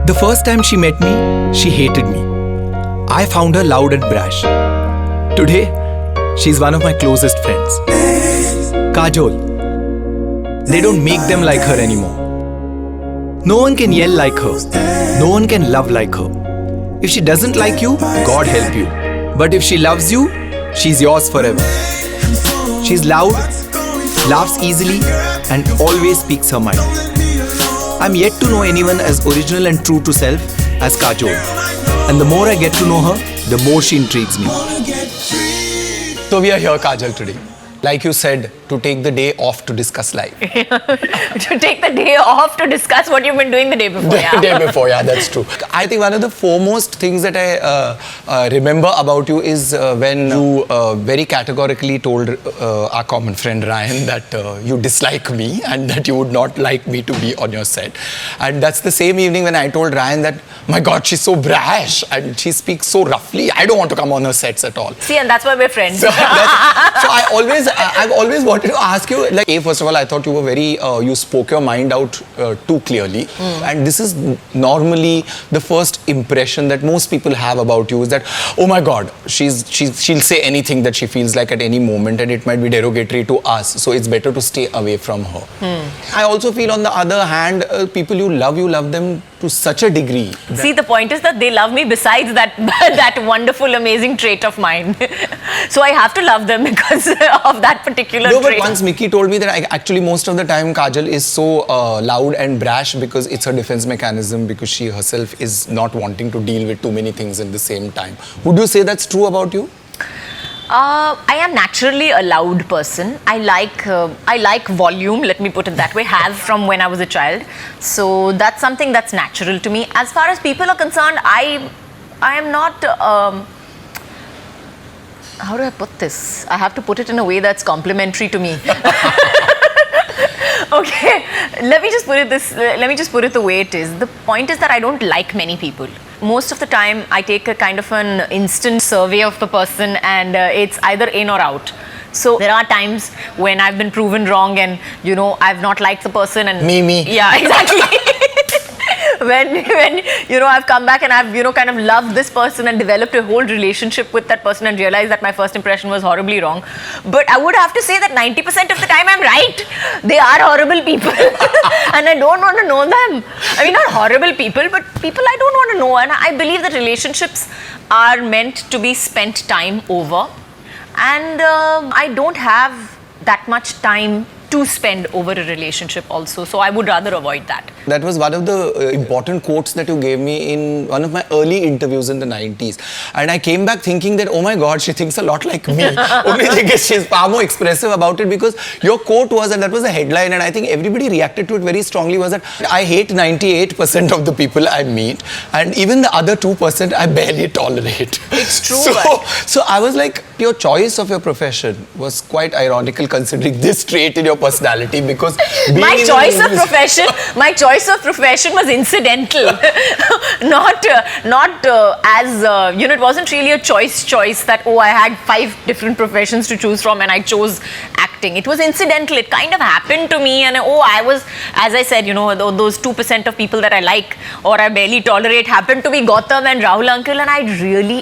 The first time she met me, she hated me. I found her loud and brash. Today, she's one of my closest friends. Kajol. They don't make them like her anymore. No one can yell like her. No one can love like her. If she doesn't like you, God help you. But if she loves you, she's yours forever. She's loud, laughs easily, and always speaks her mind. I'm yet to know anyone as original and true to self as Kajol. And the more I get to know her, the more she intrigues me. So we are here, Kajol, today. Like you said, to take the day off to discuss life. To take the day off to discuss what you've been doing the day before. The day before, yeah, that's true. I think one of the foremost things that I remember about you is when you very categorically told our common friend Ryan that you dislike me and that you would not like me to be on your set. And that's the same evening when I told Ryan that, my God, she's so brash and she speaks so roughly. I don't want to come on her sets at all. See, and that's why we're friends. So I've always wanted to ask you, like, first of all, I thought you were very, you spoke your mind out too clearly. And this is normally the first impression that most people have about you is that, oh my God, she'll say anything that she feels like at any moment and it might be derogatory to us. So it's better to stay away from her. I also feel on the other hand, people you love them to such a degree. See, the point is that they love me besides that that wonderful, amazing trait of mine. So I have to love them because of that particular no, trait. But once Mickey told me that actually most of the time Kajol is so loud and brash because it's her defense mechanism because she herself is not wanting to deal with too many things at the same time. Would you say that's true about you? I am naturally a loud person. I like volume, let me put it that way, have from when I was a child. So that's something that's natural to me. As far as people are concerned, I am not, how do I put this? I have to put it in a way that's complimentary to me. Okay, let me just put it the way it is. The point is that I don't like many people. Most of the time, I take a kind of an instant survey of the person and it's either in or out. So there are times when I've been proven wrong and, you know, I've not liked the person and... Me. Yeah, exactly. when you know, I've come back and I've, you know, kind of loved this person and developed a whole relationship with that person and realized that my first impression was horribly wrong. But I would have to say that 90% of the time I'm right. They are horrible people and I don't want to know them. I mean, not horrible people, but people I don't want to know. And I believe that relationships are meant to be spent time over. And I don't have that much time to spend over a relationship also. So I would rather avoid that. That was one of the important quotes that you gave me in one of my early interviews in the 90s. And I came back thinking that, oh my God, she thinks a lot like me. Only thing is she's far more expressive about it because your quote was, and that was a headline, and I think everybody reacted to it very strongly, was that I hate 98% of the people I meet, and even the other 2% I barely tolerate. It's true. So I was like, your choice of your profession was quite ironical considering this trait in your personality because my choice of profession was incidental. not as you know, it wasn't really a choice that, oh, I had 5 different professions to choose from and I chose acting. It was incidental. It kind of happened to me and I was, as I said, you know, those 2% of people that I like or I barely tolerate happened to be Gautam and Rahul uncle, and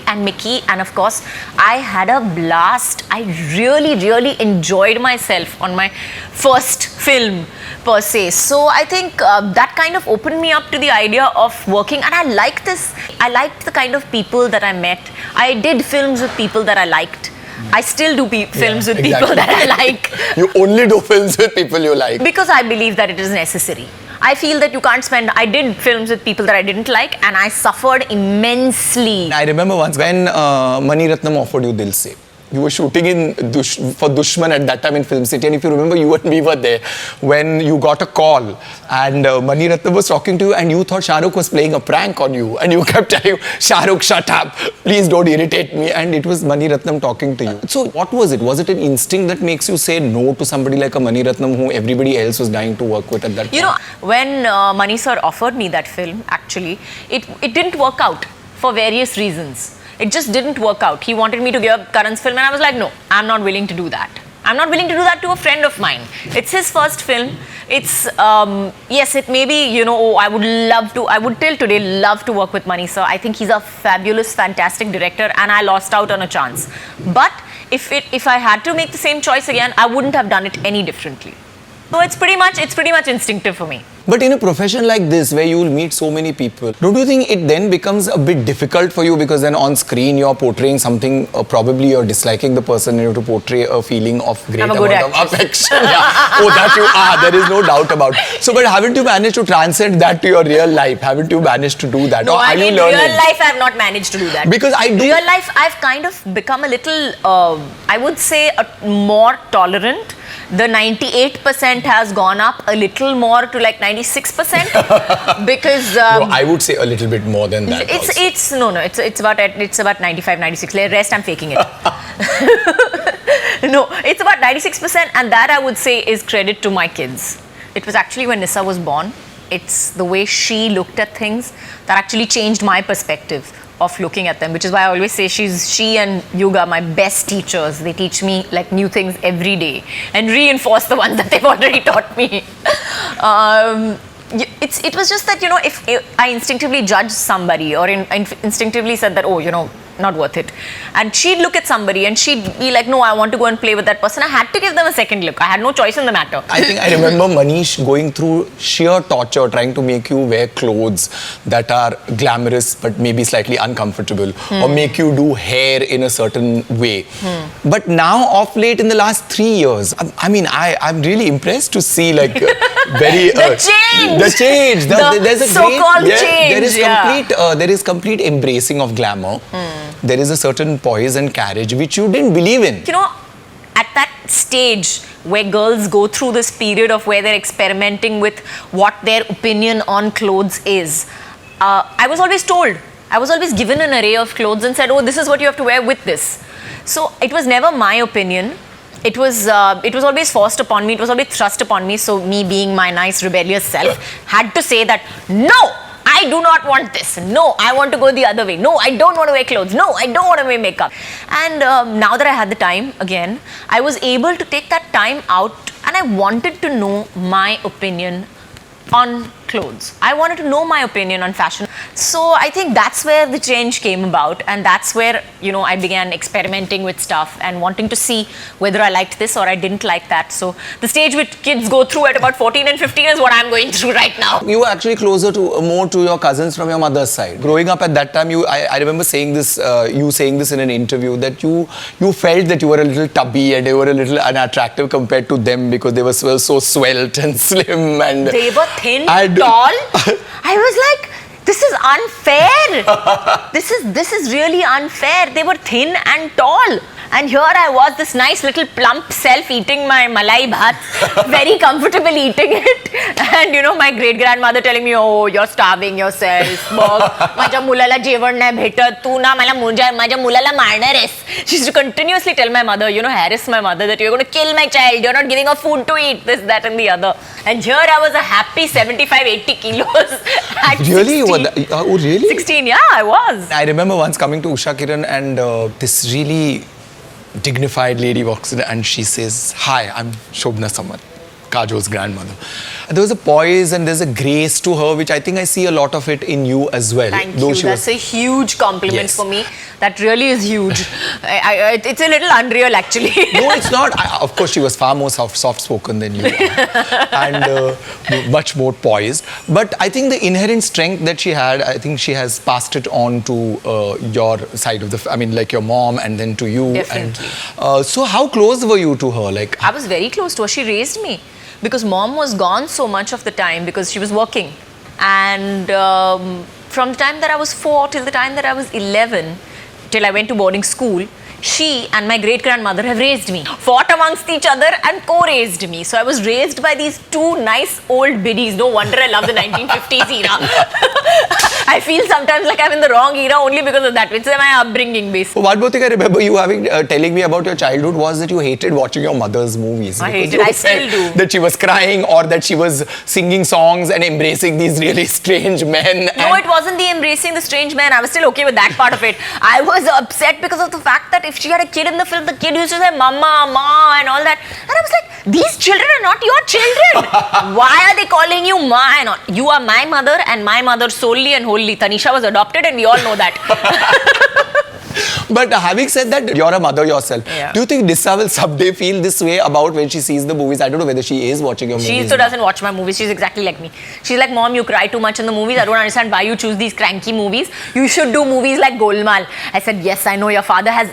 and Mickey, and of course I had a blast. I really enjoyed myself on my first film per se. So I think that kind of opened me up to the idea of working, and I liked the kind of people that I met. I did films with people that I liked. I still do films with people that I like. You only do films with people you like. Because I believe that it is necessary. I feel that you can't spend... I did films with people that I didn't like and I suffered immensely. I remember once when Mani Ratnam offered you Dil Se. You were shooting for Dushman at that time in Film City, and if you remember, you and me were there when you got a call and Mani Ratnam was talking to you and you thought Shah Rukh was playing a prank on you and you kept telling Shah Rukh, shut up, please don't irritate me, and it was Mani Ratnam talking to you. So what was it? Was it an instinct that makes you say no to somebody like a Mani Ratnam who everybody else was dying to work with at that time? You know, when Mani sir offered me that film, actually, it didn't work out for various reasons. It just didn't work out. He wanted me to give up Karan's film and I was like, no, I'm not willing to do that. I'm not willing to do that to a friend of mine. It's his first film. It's, yes, it may be, I would till today love to work with Mani sir. I think he's a fabulous, fantastic director, and I lost out on a chance. But if I had to make the same choice again, I wouldn't have done it any differently. So it's pretty much instinctive for me. But in a profession like this, where you will meet so many people, don't you think it then becomes a bit difficult for you, because then on screen you're portraying something, probably you're disliking the person, and you have to portray a feeling of great amount of affection. Yeah. Oh, that you are. There is no doubt about. So, but haven't you managed to transcend that to your real life? Haven't you managed to do that? No, or are you learning? Real life I have not managed to do that. Because real life I've kind of become a little, I would say, more tolerant. The 98% has gone up a little more to like 96% because no, I would say a little bit more than that. It's about 95, 96. The rest I'm faking it. No, it's about 96%, and that I would say is credit to my kids. It was actually when Nissa was born. It's the way she looked at things that actually changed my perspective of looking at them, which is why I always say she and Yuga are my best teachers. They teach me like new things every day and reinforce the ones that they've already taught me. It was just that, if I instinctively judged somebody or instinctively said that, not worth it. And she'd look at somebody and she'd be like, no, I want to go and play with that person. I had to give them a second look. I had no choice in the matter. I think I remember Manish going through sheer torture trying to make you wear clothes that are glamorous but maybe slightly uncomfortable, or make you do hair in a certain way. But now, of late, in the last 3 years, I'm really impressed to see like very... the change! There's a so-called change. There is complete embracing of glamour. There is a certain poise and carriage which you didn't believe in. At that stage where girls go through this period of where they're experimenting with what their opinion on clothes is, I was always told. I was always given an array of clothes and said, oh, this is what you have to wear with this. So it was never my opinion. It was always forced upon me. It was always thrust upon me. So me, being my nice rebellious self, had to say that, no, I do not want this. No, I want to go the other way. No, I don't want to wear clothes. No, I don't want to wear makeup. And now that I had the time again, I was able to take that time out, and I wanted to know my opinion on clothes. I wanted to know my opinion on fashion. So I think that's where the change came about, and that's where, I began experimenting with stuff and wanting to see whether I liked this or I didn't like that. So the stage which kids go through at about 14 and 15 is what I'm going through right now. You were actually closer to more to your cousins from your mother's side. Growing up at that time, I remember saying this, you saying this in an interview, that you felt that you were a little tubby and they were a little unattractive compared to them because they were so svelte and slim, and they were thin, tall. I was like, this is unfair. This is really unfair. They were thin and tall. And here I was, this nice little plump self, eating my malai bhat, very comfortable eating it. And my great-grandmother telling me, oh, you're starving yourself. माझ्या मुलाला जेवण नाही भेटत. तू ना मला माझ्या मुलाला मारणार आहेस. She used to continuously tell my mother, harass my mother, that you're going to kill my child. You're not giving her food to eat, this, that, and the other. And here I was a happy 75, 80 kilos at really? 16. Oh, really? 16, yeah, I was. I remember once coming to Usha Kiran, and this really dignified lady walks in and she says, hi, I'm Shobna Samant, Kajol's grandmother. And there was a poise and there's a grace to her, which I think I see a lot of it in you as well. Thank you. That's a huge compliment for me. That really is huge. It's a little unreal, actually. No, it's not. Of course, she was far more soft-spoken than you are. And much more poised. But I think the inherent strength that she had, I think she has passed it on to your side of like your mom and then to you. Definitely. And, so how close were you to her? I was very close to her. She raised me. Because mom was gone so much of the time because she was working. And from the time that I was 4 till the time that I was 11, till I went to boarding school, she and my great-grandmother have raised me, fought amongst each other and co-raised me. So I was raised by these two nice old biddies. No wonder I love the 1950s era. I feel sometimes like I'm in the wrong era only because of that. It's my upbringing, basically. One more thing I remember you having telling me about your childhood was that you hated watching your mother's movies. I because hated. you I still felt do. That she was crying or that she was singing songs and embracing these really strange men. No, it wasn't the embracing the strange man. I was still okay with that part of it. I was upset because of the fact that if she had a kid in the film, the kid used to say mama, ma and all that. And I was like, these children are not your children. Why are they calling you ma and all? You are my mother and my mother solely and wholly. Tanisha was adopted and we all know that. But having said that, you're a mother yourself. Yeah. Do you think Nissa will someday feel this way about when she sees the movies? I don't know whether she is watching your movies. She also doesn't watch my movies. She's exactly like me. She's like, Mom, you cry too much in the movies. I don't understand why you choose these cranky movies. You should do movies like Golmaal. I said, yes, I know your father has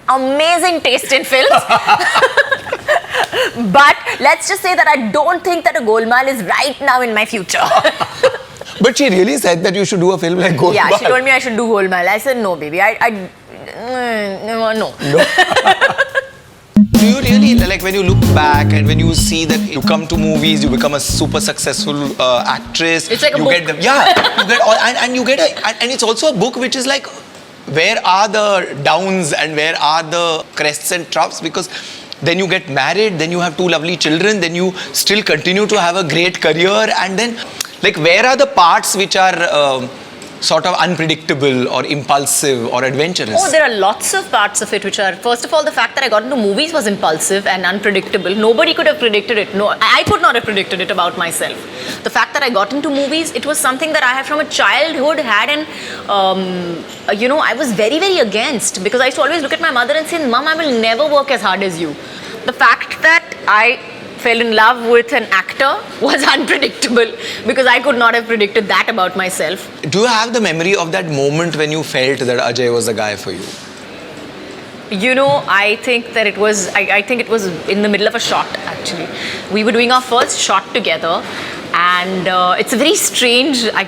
amazing taste in films. But let's just say that I don't think that a Golmaal is right now in my future. But she really said that you should do a film like Golmaal. Yeah, she told me I should do Golmaal. I said, no, baby. No. Do you really, like when you look back and when you see that you come to movies, you become a super successful actress. It's like a you book. Get the, yeah, you get all, and you get and it's also a book which is like, where are the downs and where are the crests and troughs? Because then you get married, then you have 2 lovely children, then you still continue to have a great career, and then like where are the parts which are sort of unpredictable or impulsive or adventurous? Oh, there are lots of parts of it which are, first of all, the fact that I got into movies was impulsive and unpredictable. Nobody could have predicted it. No, I could not have predicted it about myself. The fact that I got into movies, it was something that I had from a childhood had, and I was very, very against, because I used to always look at my mother and say, Mom, I will never work as hard as you. The fact that I fell in love with an actor was unpredictable, because I could not have predicted that about myself. Do you have the memory of that moment when you felt that Ajay was the guy for you? I think that it was, I think it was in the middle of a shot, actually. We were doing our first shot together, and it's a very strange, I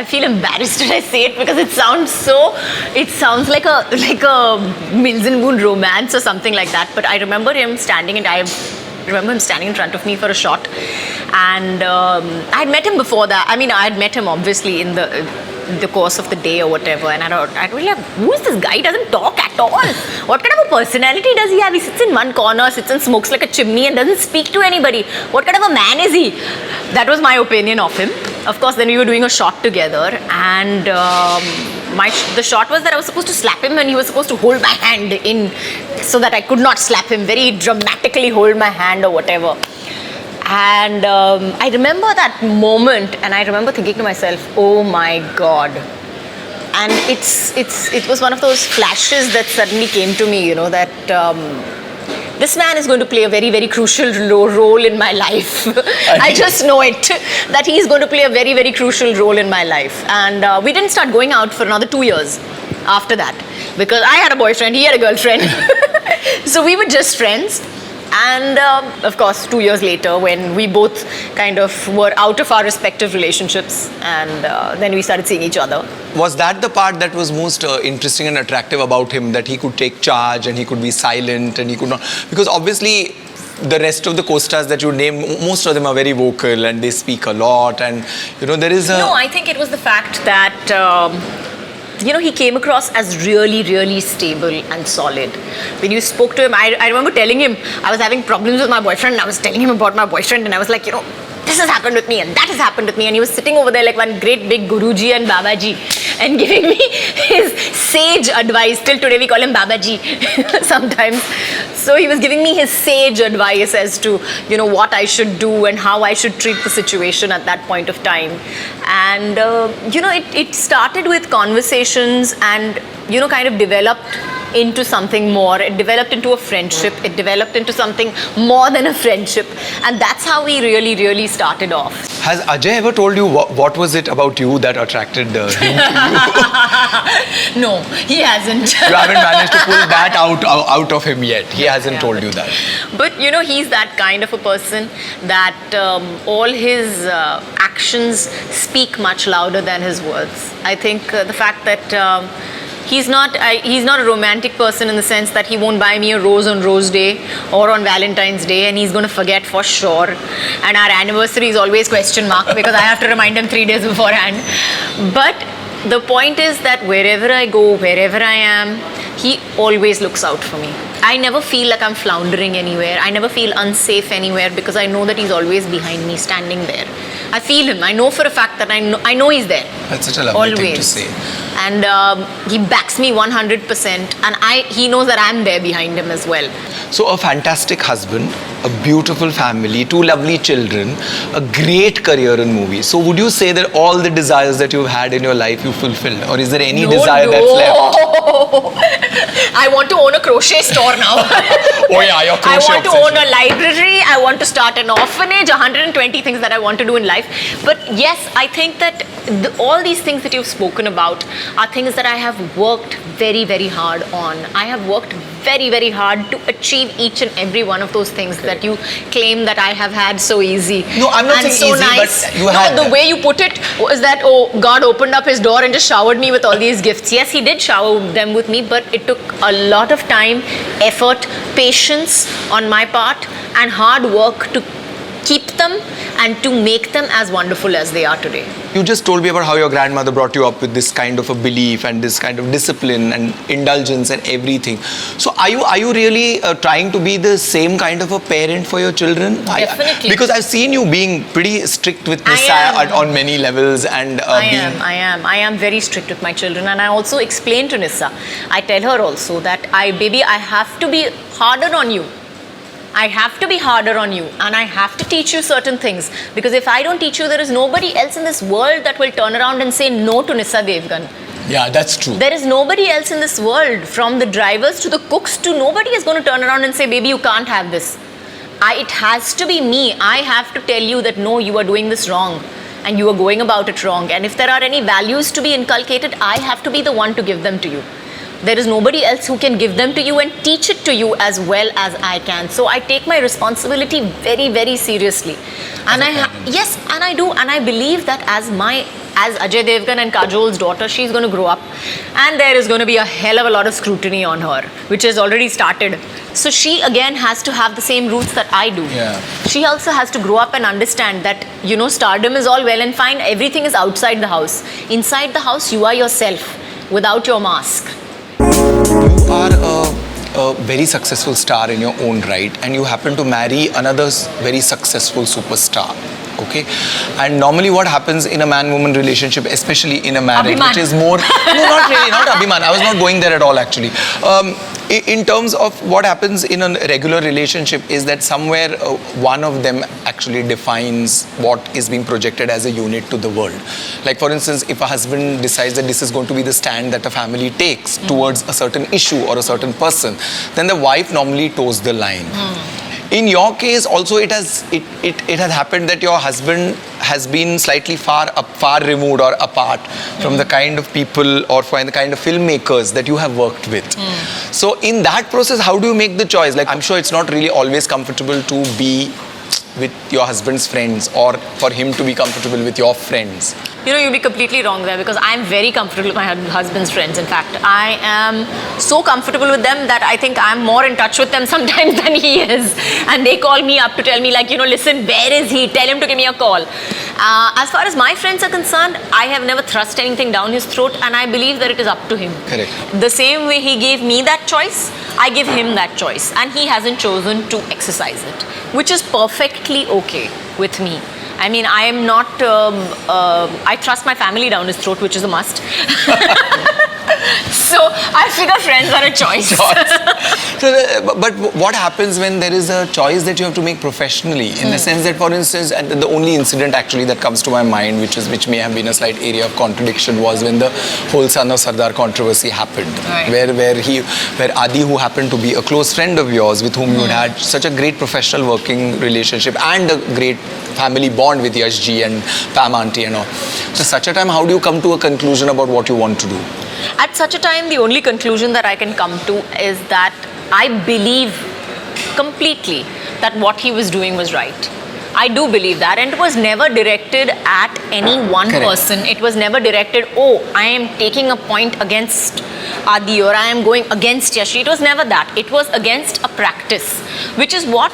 feel embarrassed when I say it, because it sounds like a Mills and Boon romance or something like that. But I remember him standing, and I remember him standing in front of me for a shot, and I had met him before that. I mean, I had met him obviously in the course of the day or whatever, and I was like, who is this guy? He doesn't talk at all. What kind of a personality does he have? He sits in one corner, sits and smokes like a chimney and doesn't speak to anybody. What kind of a man is he? That was my opinion of him. Of course, then we were doing a shot together, and the shot was that I was supposed to slap him, and he was supposed to hold my hand in so that I could not slap him, very dramatically hold my hand or whatever. And I remember that moment, and I remember thinking to myself, oh my God. And it was one of those flashes that suddenly came to me, that this man is going to play a very, very crucial role in my life. I just know it, that he is going to play a very, very crucial role in my life. And we didn't start going out for another 2 years after that, because I had a boyfriend, he had a girlfriend. So we were just friends. And of course, 2 years later, when we both kind of were out of our respective relationships, and then we started seeing each other. Was that the part that was most interesting and attractive about him, that he could take charge and he could be silent and he could not? Because obviously, the rest of the co-stars that you name, most of them are very vocal and they speak a lot, and there is a... No, I think it was the fact that he came across as really, really stable and solid. When you spoke to him, I remember telling him I was having problems with my boyfriend, and I was telling him about my boyfriend, and I was like, this has happened with me and that has happened with me, and he was sitting over there like one great big Guruji and Babaji and giving me his sage advice. Till today we call him Babaji sometimes. So he was giving me his sage advice as to what I should do and how I should treat the situation at that point of time. And it started with conversations and kind of developed into something more. It developed into a friendship. It developed into something more than a friendship. And that's how we really, really started off. Has Ajay ever told you what was it about you that attracted him to you? No, he hasn't. You haven't managed to pull that out of him yet. He hasn't told you that. But he's that kind of a person that all his actions speak much louder than his words. I think the fact that He's not a romantic person in the sense that he won't buy me a rose on Rose Day or on Valentine's Day, and he's going to forget for sure. And our anniversary is always question mark because I have to remind him 3 days beforehand. But the point is that wherever I go, wherever I am, he always looks out for me. I never feel like I'm floundering anywhere. I never feel unsafe anywhere because I know that he's always behind me, standing there. I feel him. I know for a fact that I know he's there. That's such a lovely thing to say. And he backs me 100%, and he knows that I'm there behind him as well. So a fantastic husband, a beautiful family, 2 lovely children, a great career in movies. So would you say that all the desires that you've had in your life you fulfilled, or is there any desire that's left? I want to own a crochet store now. Oh yeah, your crochet I want to obsession. own a library. I want to start an orphanage. 120 things that I want to do in life. But yes, I think that all these things that you've spoken about are things that I have worked very, very hard on. I have worked very, very hard to achieve each and every one of those things that you claim that I have had so easy. No, I'm not saying so easy, nice. but you had the them. way you put it was that, oh, God opened up his door and just showered me with all these gifts. Yes, he did shower them with me, but it took a lot of time, effort, patience on my part, and hard work to keep them and to make them as wonderful as they are today. You just told me about how your grandmother brought you up with this kind of a belief and this kind of discipline and indulgence and everything. So are you really trying to be the same kind of a parent for your children? Definitely. Because I've seen you being pretty strict with I Nisa am. on many levels, and I am very strict with my children, and I also explain to Nissa. I tell her also that I have to be harder on you. I have to be harder on you, and I have to teach you certain things, because if I don't teach you, there is nobody else in this world that will turn around and say no to Nissa Devgan. Yeah, that's true. There is nobody else in this world, from the drivers to the cooks to nobody is going to turn around and say, baby, you can't have this. It has to be me. I have to tell you that no, you are doing this wrong and you are going about it wrong. And if there are any values to be inculcated, I have to be the one to give them to you. There is nobody else who can give them to you and teach it to you as well as I can. So I take my responsibility very, very seriously. And yes, and I do. And I believe that as Ajay Devgan and Kajol's daughter, she's going to grow up. And there is going to be a hell of a lot of scrutiny on her, which has already started. So she again has to have the same roots that I do. Yeah. She also has to grow up and understand that, stardom is all well and fine. Everything is outside the house. Inside the house, you are yourself without your mask. You are a very successful star in your own right, and you happen to marry another very successful superstar. Okay, and normally what happens in a man-woman relationship, especially in a marriage, Abhiman. which is more no, not really, not Abhiman. I was not going there at all, actually. In terms of what happens in a regular relationship is that somewhere one of them actually defines what is being projected as a unit to the world. Like, for instance, if a husband decides that this is going to be the stand that a family takes towards a certain issue or a certain person, then the wife normally toes the line. In your case, also it has happened that your husband has been slightly far removed or apart from the kind of people or from the kind of filmmakers that you have worked with. So in that process, how do you make the choice? Like, I'm sure it's not really always comfortable to be with your husband's friends or for him to be comfortable with your friends. You'll be completely wrong there, because I'm very comfortable with my husband's friends. In fact, I am so comfortable with them that I think I'm more in touch with them sometimes than he is. And they call me up to tell me, like, listen, where is he? Tell him to give me a call. As far as my friends are concerned, I have never thrust anything down his throat, and I believe that it is up to him. Correct. The same way he gave me that choice, I give him that choice. And he hasn't chosen to exercise it, which is perfectly okay with me. I mean, I am not, I thrust my family down his throat, which is a must. So I figure friends are a choice. But what happens when there is a choice that you have to make professionally? In the sense that, for instance, and the only incident actually that comes to my mind, which may have been a slight area of contradiction, was when the whole Son of Sardar controversy happened. Right. Where Adi, who happened to be a close friend of yours, with whom you had such a great professional working relationship and a great family bond with Yash Ji and Pam Auntie and all. So such a time, how do you come to a conclusion about what you want to do? At such a time, the only conclusion that I can come to is that I believe completely that what he was doing was right. I do believe that, and it was never directed at any one Correct. person. It was never directed, oh, I am taking a point against Adi or I am going against Yashi. It was never that. It was against a practice, which is what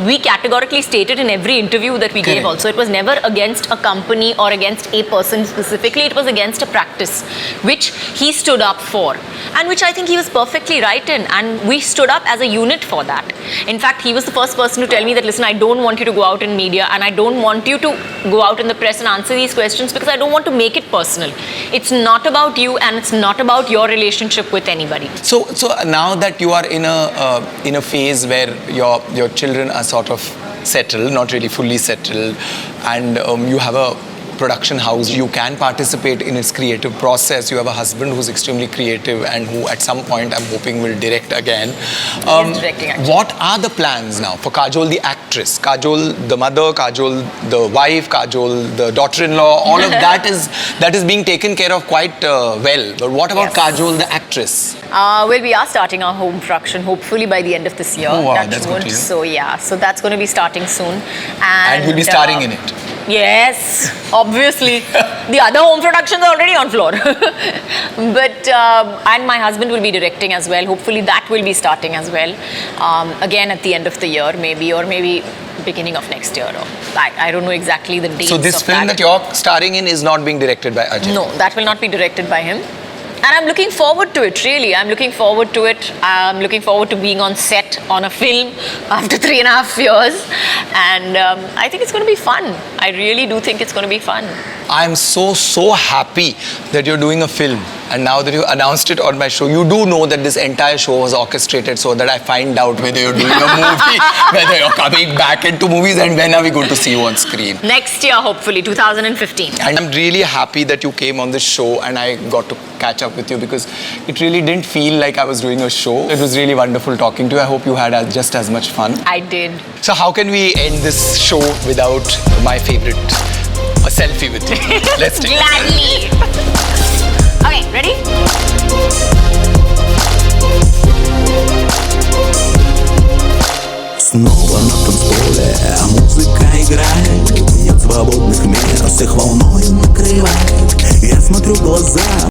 we categorically stated in every interview that we gave. Correct. Also, it was never against a company or against a person specifically. It was against a practice, which he stood up for, and which I think he was perfectly right in. And we stood up as a unit for that. In fact, he was the first person to tell me that, listen, I don't want you to go out in media, and I don't want you to go out in the press and answer these questions because I don't want to make it personal. It's not about you, and it's not about your relationship with anybody. So now that you are in a phase where your children are sort of settled, not really fully settled, and you have a production house, you can participate in its creative process. You have a husband who's extremely creative and who at some point I'm hoping will direct again. He's directing, actually. What are the plans now for Kajol the actress, Kajol the mother, Kajol the wife, Kajol the daughter-in-law? All of that is being taken care of quite well. But what about Yes. Kajol the actress? Well, we are starting our home production hopefully by the end of this year. Oh, wow, Touch that's good wood. to hear. So yeah, so that's going to be starting soon. And you'll be starring in it. Yes, obviously. The other home productions are already on floor. But, and my husband will be directing as well. Hopefully that will be starting as well. Again at the end of the year maybe, or maybe beginning of next year. Or I don't know exactly the dates So this of film that you're starring in is not being directed by Ajay? No, that will not be directed by him. And I'm looking forward to it, really. I'm looking forward to it. I'm looking forward to being on set on a film after 3.5 years. And I think it's going to be fun. I really do think it's going to be fun. I'm so happy that you're doing a film. And now that you announced it on my show, you do know that this entire show was orchestrated so that I find out whether you're doing a movie, whether you're coming back into movies, and when are we going to see you on screen. Next year, hopefully, 2015. And I'm really happy that you came on this show and I got to catch up with you because it really didn't feel like I was doing a show. It was really wonderful talking to you. I hope you had just as much fun. I did. So how can we end this show without my favorite, a selfie with you? Let's take a Gladly. Okay, ready? Снова на танцполе музыка играет, нет свободных мест, их волною накрывает. Я смотрю в глаза.